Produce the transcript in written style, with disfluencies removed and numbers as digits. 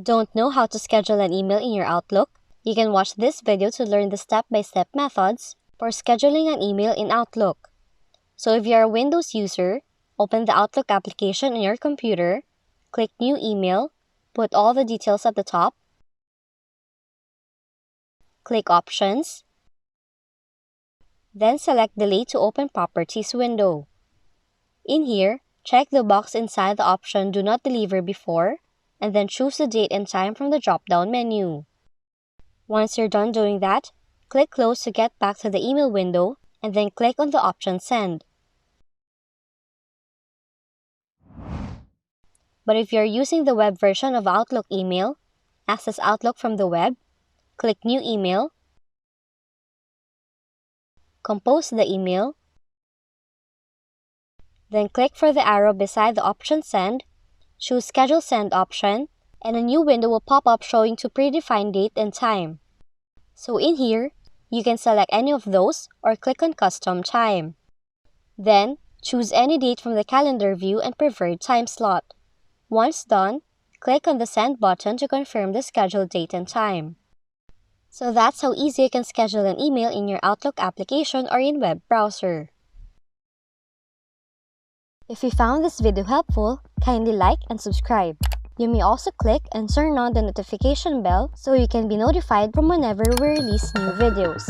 Don't know how to schedule an email in your Outlook? You can watch this video to learn the step-by-step methods for scheduling an email in Outlook. So if you're a Windows user, open the Outlook application on your computer, click New Email, put all the details at the top, click Options, then select Delete to open Properties window. In here, check the box inside the option Do Not Deliver Before, and then choose the date and time from the drop-down menu. Once you're done doing that, click Close to get back to the email window, and then click on the option Send. But if you're using the web version of Outlook email, access Outlook from the web, click New Email, compose the email, then click for the arrow beside the option Send, choose Schedule Send option, and a new window will pop up showing to predefined date and time. So in here, you can select any of those or click on Custom Time. Then, choose any date from the calendar view and preferred time slot. Once done, click on the Send button to confirm the scheduled date and time. So that's how easy you can schedule an email in your Outlook application or in web browser. If you found this video helpful, kindly like and subscribe. You may also click and turn on the notification bell so you can be notified from whenever we release new videos.